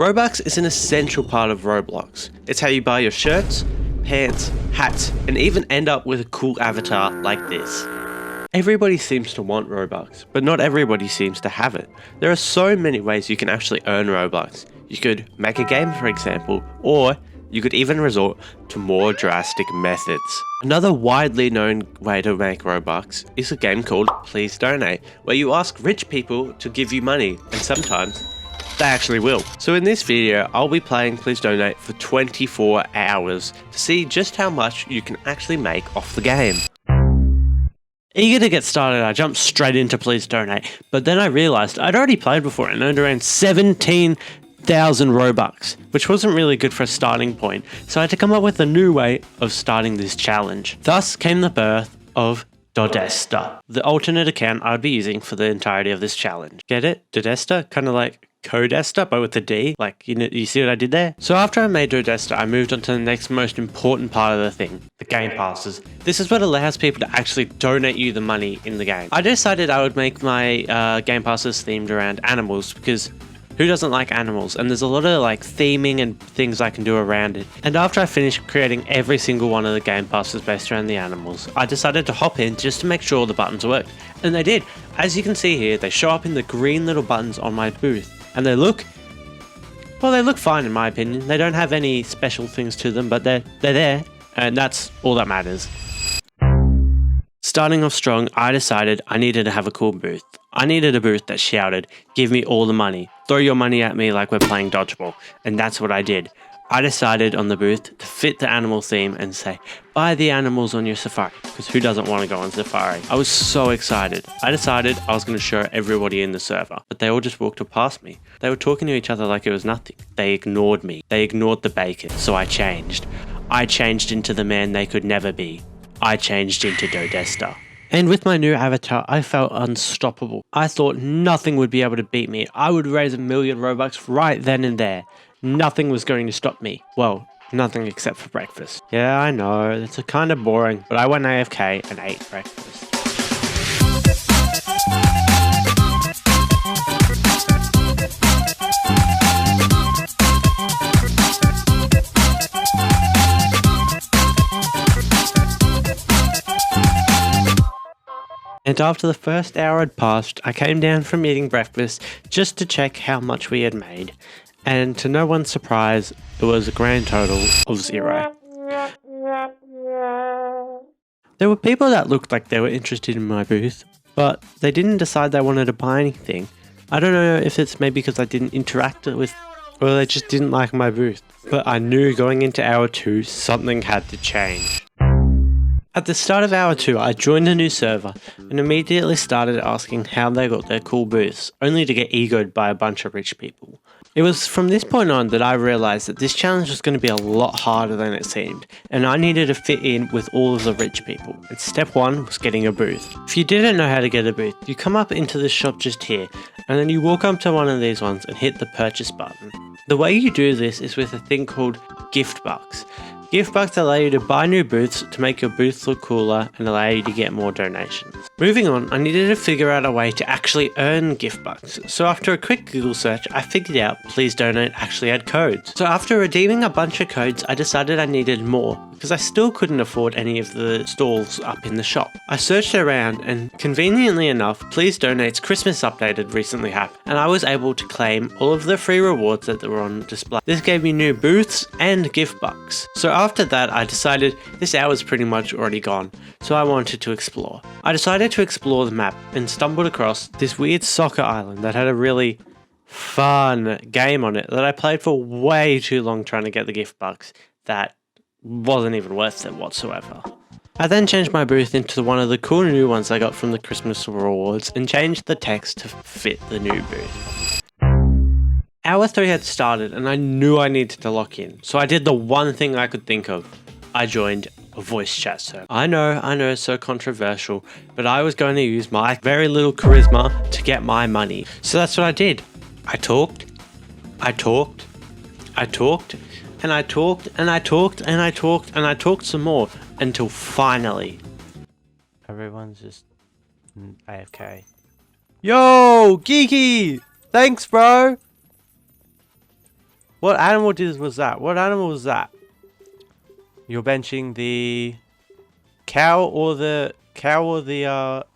Robux is an essential part of Roblox. It's how you buy your shirts, pants, hats, and even end up with a cool avatar like this. Everybody seems to want Robux, but not everybody seems to have it. There are so many ways you can actually earn Robux. You could make a game, for example, or you could even resort to more drastic methods. Another widely known way to make Robux is a game called Please Donate, where you ask rich people to give you money, and sometimes they actually will. So in this video, I'll be playing Please Donate for 24 hours to see just how much you can actually make off the game. Eager to get started, I jumped straight into Please Donate, but then I realized I'd already played before and earned around 17,000 Robux, which wasn't really good for a starting point, so I had to come up with a new way of starting this challenge. Thus came the birth of Dodesta, the alternate account I would be using for the entirety of this challenge. Get it? Dodesta? Kind of like Codesta, but with a D. Like, you see what I did there? So after I made Dodesta, I moved on to the next most important part of the thing, the game passes. This is what allows people to actually donate you the money in the game. I decided I would make my game passes themed around animals, because who doesn't like animals? And there's a lot of like theming and things I can do around it. And after I finished creating every single one of the game passes based around the animals, I decided to hop in just to make sure the buttons worked. And they did. As you can see here, they show up in the green little buttons on my booth. And they look fine in my opinion. They don't have any special things to them, but they're there, and that's all that matters. Starting off strong, I decided I needed to have a cool booth. I needed a booth that shouted, "Give me all the money. Throw your money at me like we're playing dodgeball." And that's what I did. I decided on the booth to fit the animal theme and say, "Buy the animals on your safari," because who doesn't want to go on safari? I was so excited. I decided I was going to show everybody in the server, but they all just walked past me. They were talking to each other like it was nothing. They ignored me. They ignored the bacon. So I changed. I changed into the man they could never be. I changed into Dodesta. And with my new avatar, I felt unstoppable. I thought nothing would be able to beat me. I would raise 1,000,000 Robux right then and there. Nothing was going to stop me. Well, nothing except for breakfast. Yeah, I know, that's kind of boring, but I went AFK and ate breakfast. And after the first hour had passed, I came down from eating breakfast just to check how much we had made. And to no one's surprise, it was a grand total of 0. There were people that looked like they were interested in my booth, but they didn't decide they wanted to buy anything. I don't know if it's maybe because I didn't interact with, or they just didn't like my booth. But I knew going into hour 2, something had to change. At the start of hour 2, I joined a new server and immediately started asking how they got their cool booths, only to get egoed by a bunch of rich people. It was from this point on that I realized that this challenge was going to be a lot harder than it seemed, and I needed to fit in with all of the rich people. And step 1 was getting a booth. If you didn't know how to get a booth, you come up into this shop just here, and then you walk up to one of these ones and hit the purchase button. The way you do this is with a thing called gift bucks. Gift bucks allow you to buy new booths to make your booth look cooler and allow you to get more donations. Moving on, I needed to figure out a way to actually earn gift bucks. So after a quick Google search, I figured out Please Donate actually had codes. So after redeeming a bunch of codes, I decided I needed more, because I still couldn't afford any of the stalls up in the shop. I searched around and conveniently enough, Please Donate's Christmas update had recently happened, and I was able to claim all of the free rewards that were on display. This gave me new booths and gift bucks. So after that, I decided this hour's pretty much already gone, so I wanted to explore. I decided to explore the map and stumbled across this weird soccer island that had a really fun game on it that I played for way too long trying to get the gift bucks that wasn't even worth it whatsoever. I then changed my booth into one of the cool new ones I got from the Christmas rewards and changed the text to fit the new booth. Hour 3 had started and I knew I needed to lock in, so I did the one thing I could think of. I joined a voice chat server. I know, it's so controversial, but I was going to use my very little charisma to get my money. So that's what I did. I talked, and I talked, and I talked some more until finally everyone's just AFK. Yo, Geeky! Thanks, bro! What animal was that? What animal was that? You're benching the cow or the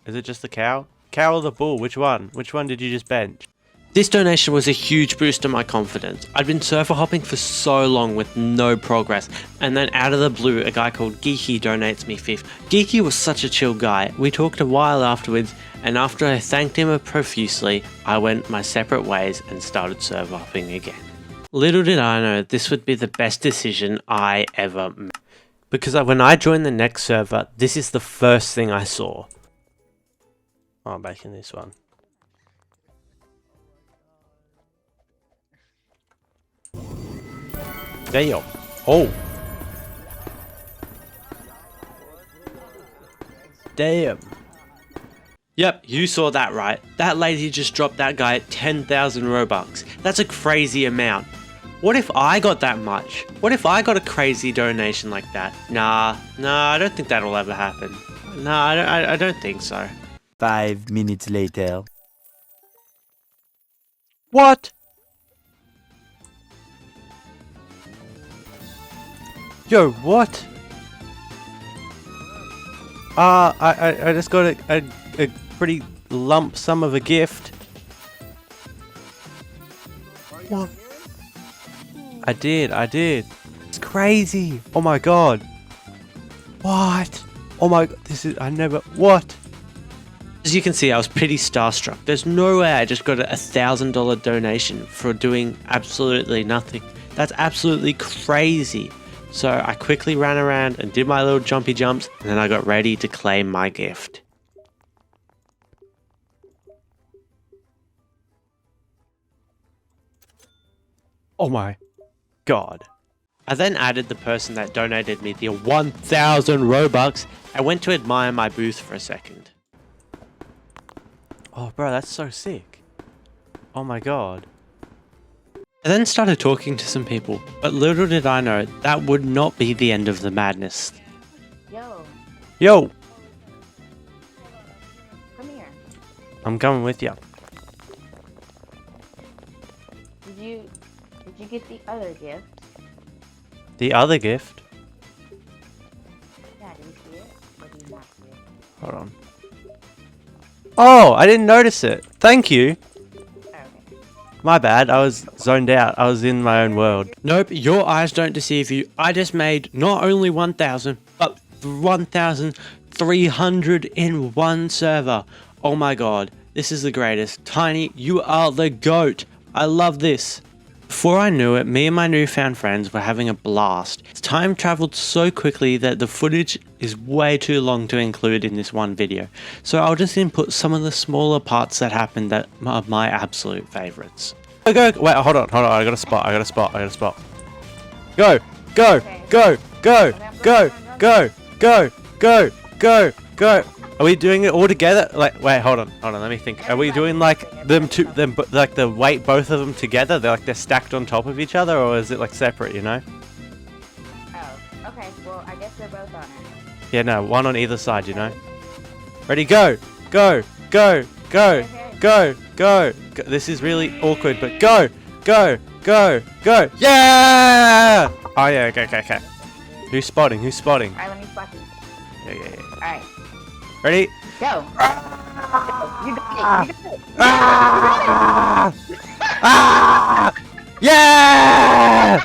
is it just the cow? Cow or the bull? Which one? Which one did you just bench? This donation was a huge boost to my confidence. I'd been surfer hopping for so long with no progress, and then out of the blue, a guy called Geeky donates me 5th. Geeky was such a chill guy. We talked a while afterwards, and after I thanked him profusely, I went my separate ways and started surfer hopping again. Little did I know this would be the best decision I ever made. Because when I joined the next server, this is the first thing I saw. Oh, I'm back in this one. Damn. Oh. Damn. Yep, you saw that right. That lady just dropped that guy at 10,000 Robux. That's a crazy amount. What if I got that much? What if I got a crazy donation like that? Nah, I don't think that'll ever happen. Nah, I don't think so. 5 minutes later. What? Yo, what? I just got a pretty lump sum of a gift. What? I did. It's crazy. Oh my god. What? Oh my god, what? As you can see, I was pretty starstruck. There's no way I just got a $1,000 donation for doing absolutely nothing. That's absolutely crazy. So I quickly ran around and did my little jumpy jumps, and then I got ready to claim my gift. Oh my god. I then added the person that donated me the 1,000 Robux and went to admire my booth for a second. Oh bro, that's so sick. Oh my god. I then started talking to some people, but little did I know that would not be the end of the madness. Yo! Come here. I'm coming with you. Did you get the other gift? The other gift? Yeah, did you see it? Or did you not see it? Hold on. Oh, I didn't notice it. Thank you. My bad, I was zoned out. I was in my own world. Nope, your eyes don't deceive you. I just made not only 1,000, but 1,300 in one server. Oh my god, this is the greatest. Tiny, you are the GOAT. I love this. Before I knew it, me and my newfound friends were having a blast. Time traveled so quickly that the footage is way too long to include in this one video. So I'll just input some of the smaller parts that happened that are my absolute favorites. Go, wait, hold on, I got a spot. Go. Are we doing it all together? Like, wait, hold on, let me think. Are we doing like like the weight, both of them together? They're stacked on top of each other, or is it like separate, you know? Oh, okay, well, I guess they're both on it. Yeah, no, one on either side, you know? Ready, go! This is really awkward, but go! Yeah! Oh yeah, okay. Who's spotting? Alright, let me spot you. Yeah. Alright, Ready? go! You got it! Yeah!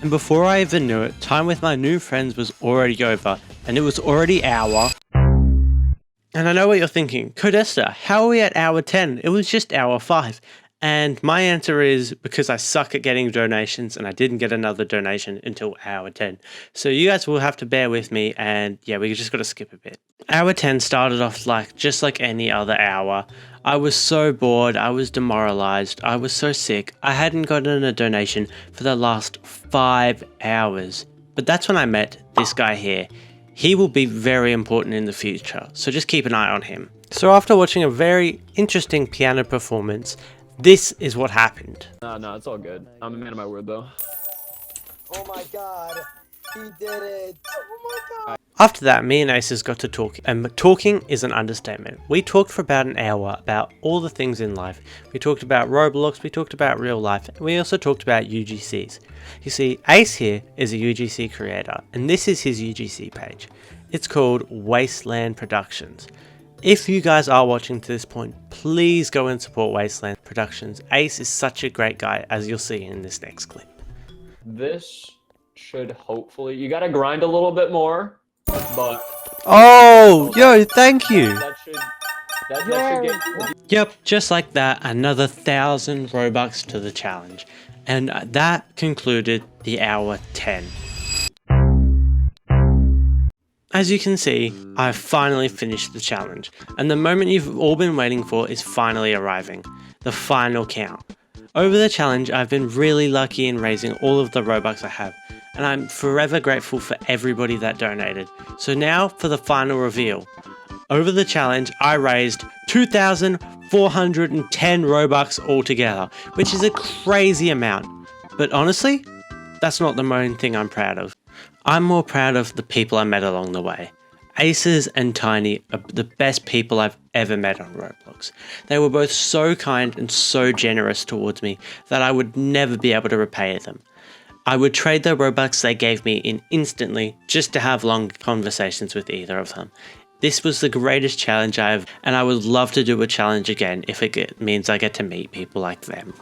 And before I even knew it, time with my new friends was already over, and it was already hour. And I know what you're thinking, Codesta, how are we at hour 10? It was just hour 5. And my answer is because I suck at getting donations and I didn't get another donation until hour 10. So you guys will have to bear with me, and yeah, we just got to skip a bit. Hour 10 started off just like any other hour. I was so bored, I was demoralized, I was so sick. I hadn't gotten a donation for the last 5 hours. But that's when I met this guy here. He will be very important in the future, so just keep an eye on him. So after watching a very interesting piano performance, this is what happened. No, it's all good. I'm a man of my word, though. Oh my god, he did it. Oh my god. After that, me and Aces got to talking, and talking is an understatement. We talked for about an hour about all the things in life. We talked about Roblox, we talked about real life, and we also talked about UGCs. You see, Ace here is a UGC creator, and this is his UGC page. It's called Wasteland Productions. If you guys are watching to this point, please go and support Wasteland Productions. Ace is such a great guy, as you'll see in this next clip. This should hopefully, you gotta grind a little bit more, but Oh, yo, thank you. that should get Yep, just like that, another 1,000 Robux to the challenge. And that concluded the hour 10. As you can see, I've finally finished the challenge, and the moment you've all been waiting for is finally arriving, the final count. Over the challenge, I've been really lucky in raising all of the Robux I have, and I'm forever grateful for everybody that donated. So now for the final reveal. Over the challenge, I raised 2,410 Robux altogether, which is a crazy amount. But honestly, that's not the main thing I'm proud of. I'm more proud of the people I met along the way. Aces and Tiny are the best people I've ever met on Roblox. They were both so kind and so generous towards me that I would never be able to repay them. I would trade the Robux they gave me in instantly just to have long conversations with either of them. This was the greatest challenge and I would love to do a challenge again if it means I get to meet people like them.